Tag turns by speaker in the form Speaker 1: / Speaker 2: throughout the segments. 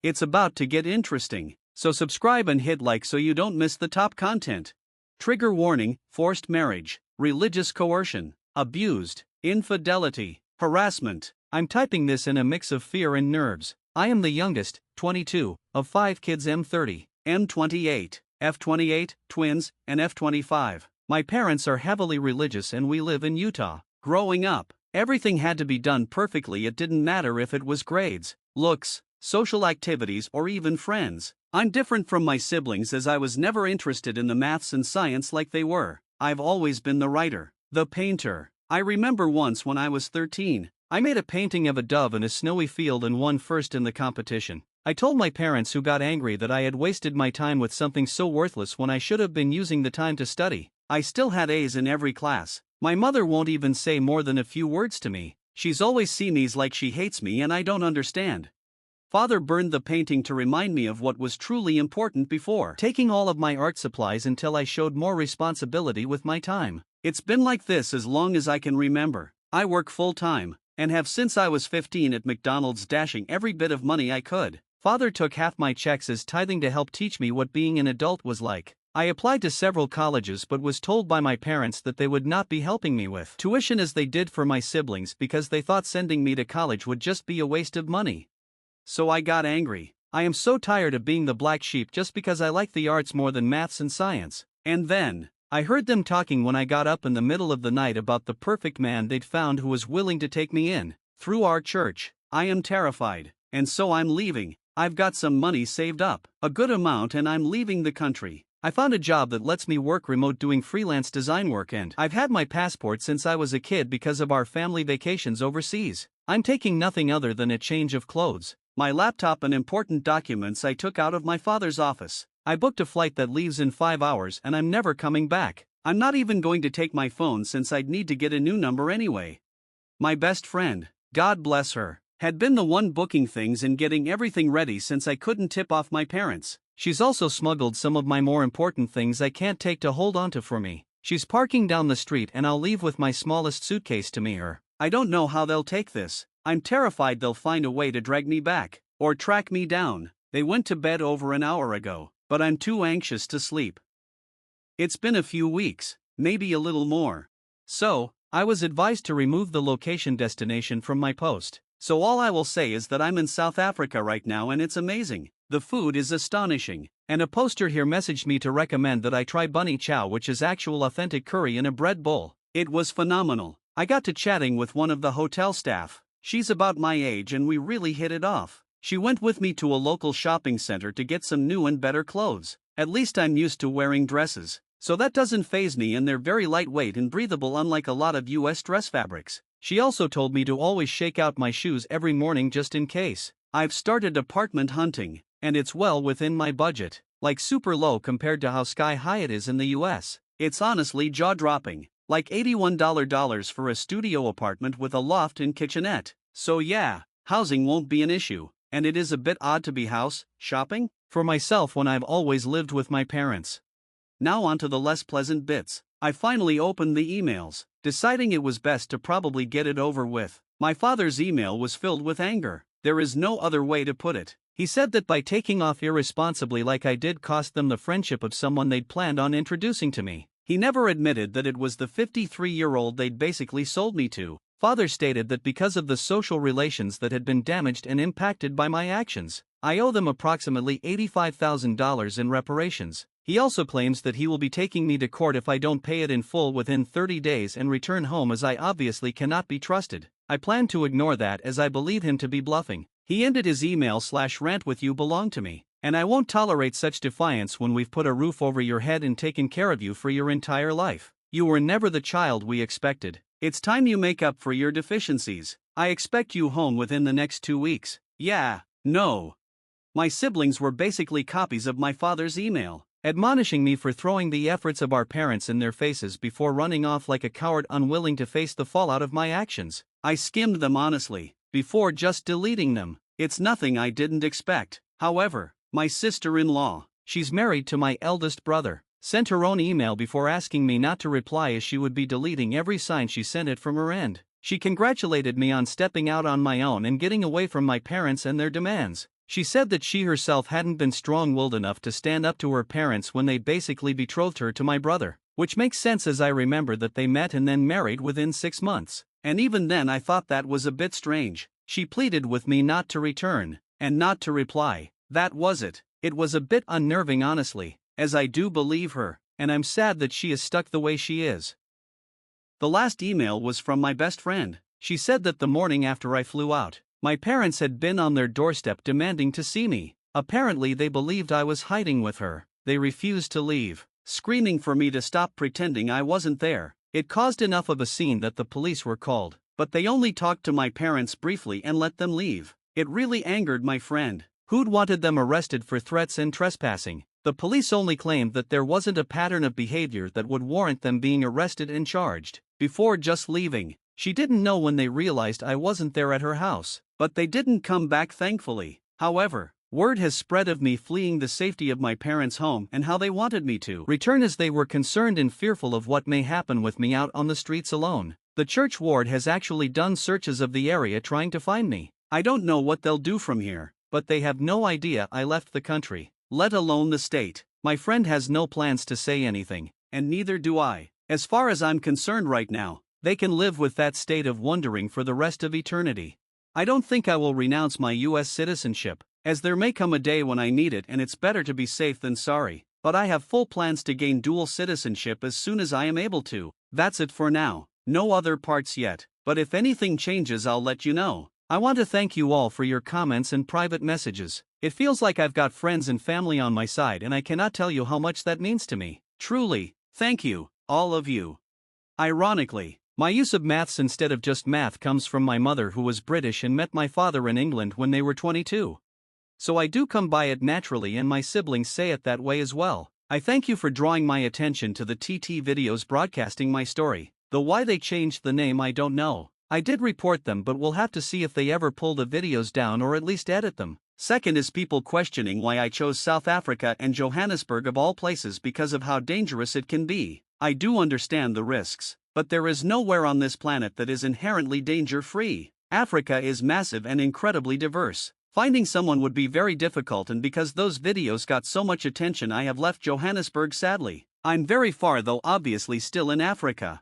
Speaker 1: It's about to get interesting, so subscribe and hit like so you don't miss the top content. Trigger warning: forced marriage, religious coercion, abused, infidelity, harassment. I'm typing this in a mix of fear and nerves. I am the youngest, 22, of 5 kids: M30, M28, F28, twins, and F25. My parents are heavily religious and we live in Utah. Growing up, everything had to be done perfectly. It didn't matter if it was grades, looks, social activities, or even friends. I'm different from my siblings as I was never interested in the maths and science like they were. I've always been the writer, the painter. I remember once when I was 13, I made a painting of a dove in a snowy field and won first in the competition. I told my parents, who got angry that I had wasted my time with something so worthless when I should have been using the time to study. I still had A's in every class. My mother won't even say more than a few words to me. She's always seen me like she hates me and I don't understand. Father burned the painting to remind me of what was truly important before taking all of my art supplies until I showed more responsibility with my time. It's been like this as long as I can remember. I work full-time, and have since I was 15 at McDonald's, dashing every bit of money I could. Father took half my checks as tithing to help teach me what being an adult was like. I applied to several colleges but was told by my parents that they would not be helping me with tuition as they did for my siblings because they thought sending me to college would just be a waste of money. So I got angry. I am so tired of being the black sheep just because I like the arts more than maths and science. And then, I heard them talking when I got up in the middle of the night about the perfect man they'd found who was willing to take me in, through our church. I am terrified, and so I'm leaving. I've got some money saved up, a good amount, and I'm leaving the country. I found a job that lets me work remote doing freelance design work, and I've had my passport since I was a kid because of our family vacations overseas. I'm taking nothing other than a change of clothes, my laptop, and important documents I took out of my father's office. I booked a flight that leaves in 5 hours and I'm never coming back. I'm not even going to take my phone since I'd need to get a new number anyway. My best friend, God bless her, had been the one booking things and getting everything ready since I couldn't tip off my parents. She's also smuggled some of my more important things I can't take to hold onto for me. She's parking down the street and I'll leave with my smallest suitcase to meet her. I don't know how they'll take this. I'm terrified they'll find a way to drag me back, or track me down. They went to bed over an hour ago, but I'm too anxious to sleep. It's been a few weeks, maybe a little more. So, I was advised to remove the location destination from my post. So all I will say is that I'm in South Africa right now and it's amazing. The food is astonishing, and a poster here messaged me to recommend that I try bunny chow, which is actual authentic curry in a bread bowl. It was phenomenal. I got to chatting with one of the hotel staff. She's about my age and we really hit it off. She went with me to a local shopping center to get some new and better clothes. At least I'm used to wearing dresses, so that doesn't faze me, and they're very lightweight and breathable unlike a lot of US dress fabrics. She also told me to always shake out my shoes every morning just in case. I've started apartment hunting, and it's well within my budget, like super low compared to how sky high it is in the US. It's honestly jaw-dropping, like $81 for a studio apartment with a loft and kitchenette. So yeah, housing won't be an issue, and it is a bit odd to be house shopping for myself when I've always lived with my parents. Now on to the less pleasant bits. I finally opened the emails, deciding it was best to probably get it over with. My father's email was filled with anger. There is no other way to put it. He said that by taking off irresponsibly like I did cost them the friendship of someone they'd planned on introducing to me. He never admitted that it was the 53-year-old they'd basically sold me to. Father stated that because of the social relations that had been damaged and impacted by my actions, I owe them approximately $85,000 in reparations. He also claims that he will be taking me to court if I don't pay it in full within 30 days and return home, as I obviously cannot be trusted. I plan to ignore that as I believe him to be bluffing. He ended his email/rant with "You belong to me, and I won't tolerate such defiance when we've put a roof over your head and taken care of you for your entire life. You were never the child we expected. It's time you make up for your deficiencies. I expect you home within the next 2 weeks." Yeah, no. My siblings were basically copies of my father's email, admonishing me for throwing the efforts of our parents in their faces before running off like a coward unwilling to face the fallout of my actions. I skimmed them honestly, before just deleting them. It's nothing I didn't expect. However, my sister-in-law, she's married to my eldest brother, sent her own email before asking me not to reply as she would be deleting every sign she sent it from her end. She congratulated me on stepping out on my own and getting away from my parents and their demands. She said that she herself hadn't been strong-willed enough to stand up to her parents when they basically betrothed her to my brother, which makes sense as I remember that they met and then married within 6 months. And even then I thought that was a bit strange. She pleaded with me not to return, and not to reply. That was it. It was a bit unnerving honestly, as I do believe her, and I'm sad that she is stuck the way she is. The last email was from my best friend. She said that the morning after I flew out, my parents had been on their doorstep demanding to see me. Apparently they believed I was hiding with her. They refused to leave, screaming for me to stop pretending I wasn't there. It caused enough of a scene that the police were called, but they only talked to my parents briefly and let them leave. It really angered my friend, who'd wanted them arrested for threats and trespassing. The police only claimed that there wasn't a pattern of behavior that would warrant them being arrested and charged before just leaving. She didn't know when they realized I wasn't there at her house, but they didn't come back thankfully. However, word has spread of me fleeing the safety of my parents' home and how they wanted me to return as they were concerned and fearful of what may happen with me out on the streets alone. The church ward has actually done searches of the area trying to find me. I don't know what they'll do from here, but they have no idea I left the country, let alone the state. My friend has no plans to say anything, and neither do I. As far as I'm concerned right now, they can live with that state of wondering for the rest of eternity. I don't think I will renounce my US citizenship, as there may come a day when I need it and it's better to be safe than sorry, but I have full plans to gain dual citizenship as soon as I am able to. That's it for now, no other parts yet, but if anything changes I'll let you know. I want to thank you all for your comments and private messages. It feels like I've got friends and family on my side and I cannot tell you how much that means to me. Truly, thank you, all of you. Ironically, my use of maths instead of just math comes from my mother who was British and met my father in England when they were 22. So I do come by it naturally and my siblings say it that way as well. I thank you for drawing my attention to the TT videos broadcasting my story, though why they changed the name I don't know. I did report them but we'll have to see if they ever pull the videos down or at least edit them. Second is people questioning why I chose South Africa and Johannesburg of all places because of how dangerous it can be. I do understand the risks, but there is nowhere on this planet that is inherently danger-free. Africa is massive and incredibly diverse. Finding someone would be very difficult and because those videos got so much attention I have left Johannesburg sadly. I'm very far though obviously still in Africa.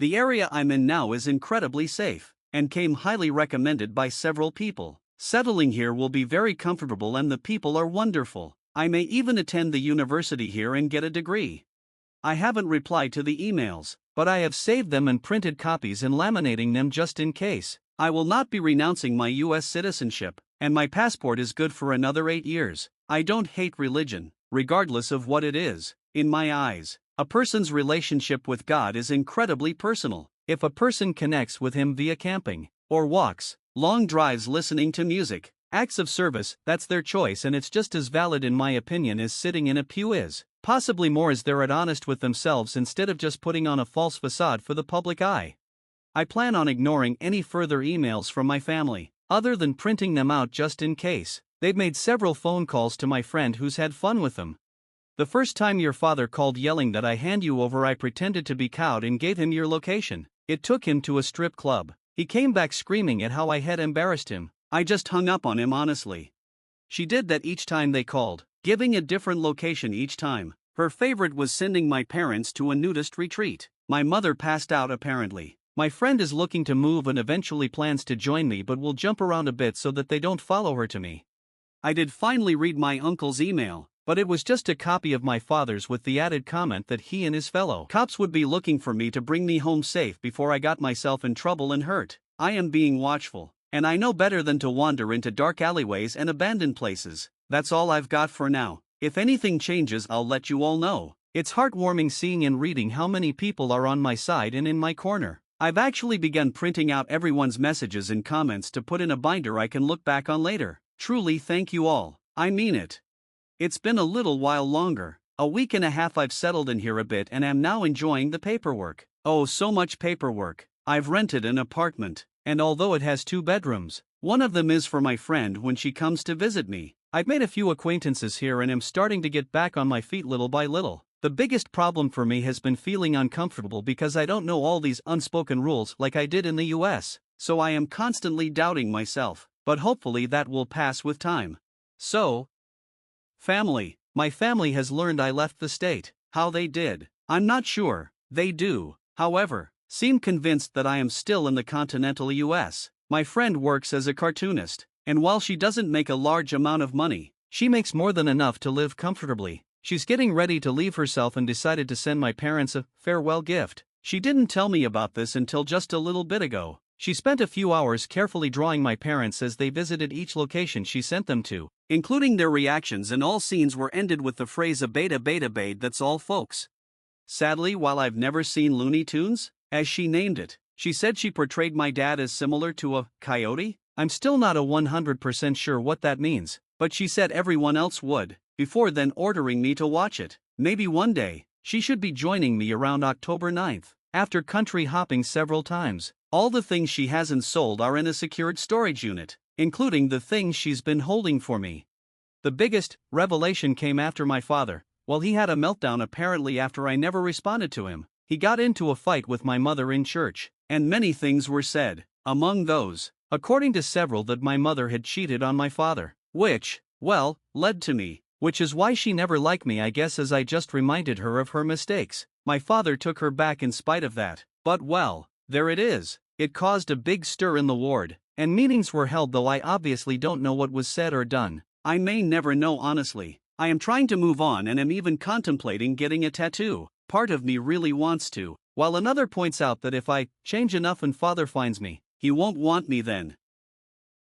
Speaker 1: The area I'm in now is incredibly safe, and came highly recommended by several people. Settling here will be very comfortable and the people are wonderful. I may even attend the university here and get a degree. I haven't replied to the emails, but I have saved them and printed copies and laminating them just in case. I will not be renouncing my US citizenship, and my passport is good for another 8 years. I don't hate religion, regardless of what it is. In my eyes, a person's relationship with God is incredibly personal. If a person connects with Him via camping, or walks, long drives listening to music, acts of service, that's their choice and it's just as valid in my opinion as sitting in a pew is. Possibly more as they're honest with themselves instead of just putting on a false facade for the public eye. I plan on ignoring any further emails from my family, other than printing them out just in case. They've made several phone calls to my friend who's had fun with them. The first time your father called yelling that I hand you over I pretended to be cowed and gave him your location. It took him to a strip club. He came back screaming at how I had embarrassed him. I just hung up on him honestly. She did that each time they called, giving a different location each time. Her favorite was sending my parents to a nudist retreat. My mother passed out apparently. My friend is looking to move and eventually plans to join me but will jump around a bit so that they don't follow her to me. I did finally read my uncle's email, but it was just a copy of my father's with the added comment that he and his fellow cops would be looking for me to bring me home safe before I got myself in trouble and hurt. I am being watchful, and I know better than to wander into dark alleyways and abandoned places. That's all I've got for now. If anything changes I'll let you all know. It's heartwarming seeing and reading how many people are on my side and in my corner. I've actually begun printing out everyone's messages and comments to put in a binder I can look back on later. Truly thank you all, I mean it. It's been a little while longer, a week and a half I've settled in here a bit and am now enjoying the paperwork. Oh, so much paperwork. I've rented an apartment, and although it has 2 bedrooms, one of them is for my friend when she comes to visit me. I've made a few acquaintances here and am starting to get back on my feet little by little. The biggest problem for me has been feeling uncomfortable because I don't know all these unspoken rules like I did in the US, so I am constantly doubting myself, but hopefully that will pass with time. So, family. My family has learned I left the state. How they did, I'm not sure. They do, however, seem convinced that I am still in the continental US. My friend works as a cartoonist, and while she doesn't make a large amount of money, she makes more than enough to live comfortably. She's getting ready to leave herself and decided to send my parents a farewell gift. She didn't tell me about this until just a little bit ago. She spent a few hours carefully drawing my parents as they visited each location she sent them to, including their reactions, and all scenes were ended with the phrase "a beta beta bade, that's all folks." Sadly, while I've never seen Looney Tunes, as she named it, she said she portrayed my dad as similar to a coyote. I'm still not a 100% sure what that means, but she said everyone else would, before then ordering me to watch it. Maybe one day, she should be joining me around October 9th. After country hopping several times, all the things she hasn't sold are in a secured storage unit, including the things she's been holding for me. The biggest revelation came after my father. Well, he had a meltdown apparently after I never responded to him. He got into a fight with my mother in church, and many things were said, among those, according to several, that my mother had cheated on my father, which, well, led to me. Which is why she never liked me, I guess, as I just reminded her of her mistakes. My father took her back in spite of that. But well, there it is. It caused a big stir in the ward, and meetings were held, though I obviously don't know what was said or done. I may never know, honestly. I am trying to move on and am even contemplating getting a tattoo. Part of me really wants to, while another points out that if I change enough and father finds me, he won't want me then.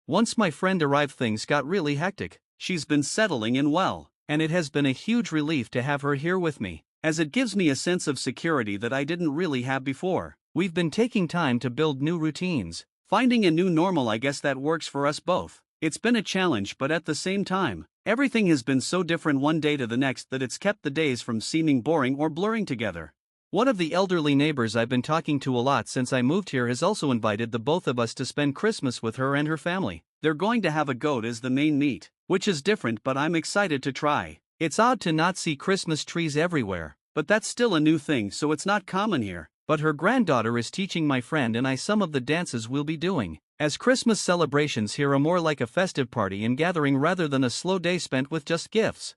Speaker 1: Once my friend arrived, things got really hectic. She's been settling in well, and it has been a huge relief to have her here with me, as it gives me a sense of security that I didn't really have before. We've been taking time to build new routines, finding a new normal, I guess, that works for us both. It's been a challenge, but at the same time, everything has been so different one day to the next that it's kept the days from seeming boring or blurring together. One of the elderly neighbors I've been talking to a lot since I moved here has also invited the both of us to spend Christmas with her and her family. They're going to have a goat as the main meat, which is different, but I'm excited to try. It's odd to not see Christmas trees everywhere, but that's still a new thing, so it's not common here. But her granddaughter is teaching my friend and I some of the dances we'll be doing, as Christmas celebrations here are more like a festive party and gathering rather than a slow day spent with just gifts.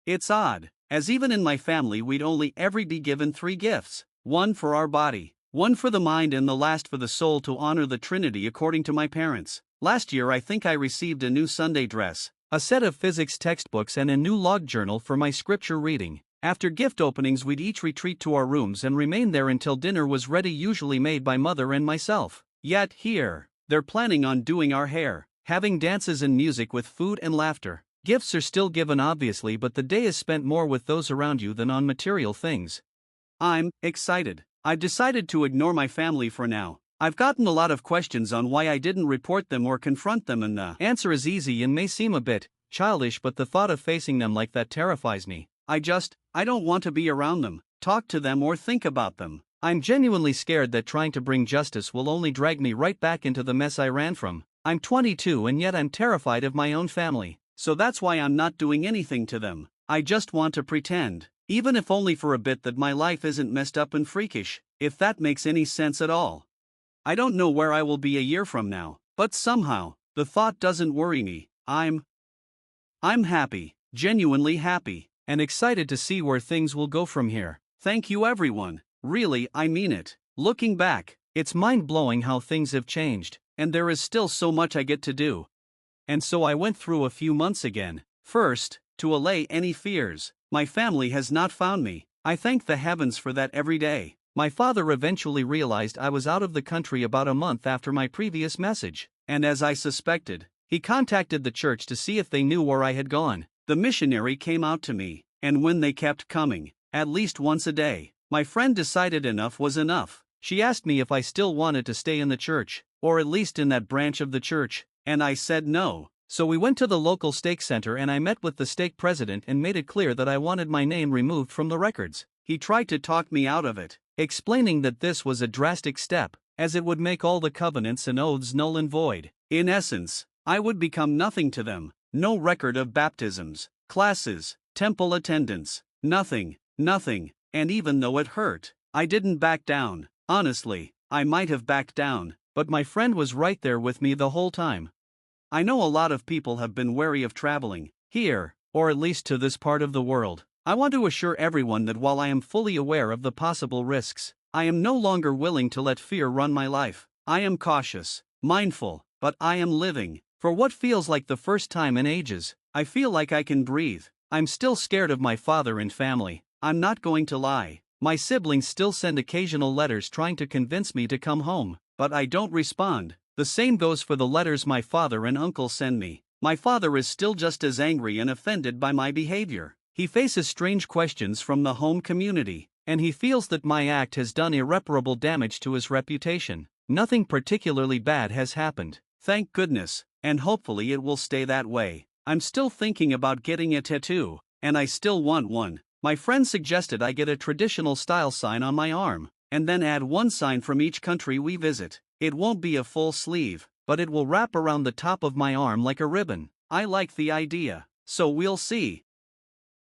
Speaker 1: It's odd, as even in my family we'd only ever be given 3 gifts, one for our body, one for the mind, and the last for the soul, to honor the Trinity according to my parents. Last year I think I received a new Sunday dress, a set of physics textbooks, and a new log journal for my scripture reading. After gift openings we'd each retreat to our rooms and remain there until dinner was ready, usually made by mother and myself. Yet here, they're planning on doing our hair, having dances and music with food and laughter. Gifts are still given obviously, but the day is spent more with those around you than on material things. I'm excited. I've decided to ignore my family for now. I've gotten a lot of questions on why I didn't report them or confront them, and the answer is easy and may seem a bit childish, but the thought of facing them like that terrifies me. I don't want to be around them, talk to them, or think about them. I'm genuinely scared that trying to bring justice will only drag me right back into the mess I ran from. I'm 22 and yet I'm terrified of my own family, so that's why I'm not doing anything to them. I just want to pretend, even if only for a bit, that my life isn't messed up and freakish, if that makes any sense at all. I don't know where I will be a year from now, but somehow, the thought doesn't worry me. I'm happy, genuinely happy, and excited to see where things will go from here. Thank you everyone, really, I mean it. Looking back, it's mind-blowing how things have changed, and there is still so much I get to do. And so I went through a few months again. First, to allay any fears, my family has not found me. I thank the heavens for that every day. My father eventually realized I was out of the country about a month after my previous message, and as I suspected, he contacted the church to see if they knew where I had gone. The missionary came out to me, and when they kept coming, at least once a day, my friend decided enough was enough. She asked me if I still wanted to stay in the church, or at least in that branch of the church, and I said no. So we went to the local stake center and I met with the stake president and made it clear that I wanted my name removed from the records. He tried to talk me out of it, explaining that this was a drastic step, as it would make all the covenants and oaths null and void. In essence, I would become nothing to them. No record of baptisms, classes, temple attendance, nothing, and even though it hurt, I didn't back down. Honestly, I might have backed down, but my friend was right there with me the whole time. I know a lot of people have been wary of traveling here, or at least to this part of the world. I want to assure everyone that while I am fully aware of the possible risks, I am no longer willing to let fear run my life. I am cautious, mindful, but I am living. For what feels like the first time in ages, I feel like I can breathe. I'm still scared of my father and family. I'm not going to lie. My siblings still send occasional letters trying to convince me to come home, but I don't respond. The same goes for the letters my father and uncle send me. My father is still just as angry and offended by my behavior. He faces strange questions from the home community, and he feels that my act has done irreparable damage to his reputation. Nothing particularly bad has happened, thank goodness, and hopefully it will stay that way. I'm still thinking about getting a tattoo, and I still want one. My friend suggested I get a traditional style sign on my arm, and then add one sign from each country we visit. It won't be a full sleeve, but it will wrap around the top of my arm like a ribbon. I like the idea, so we'll see.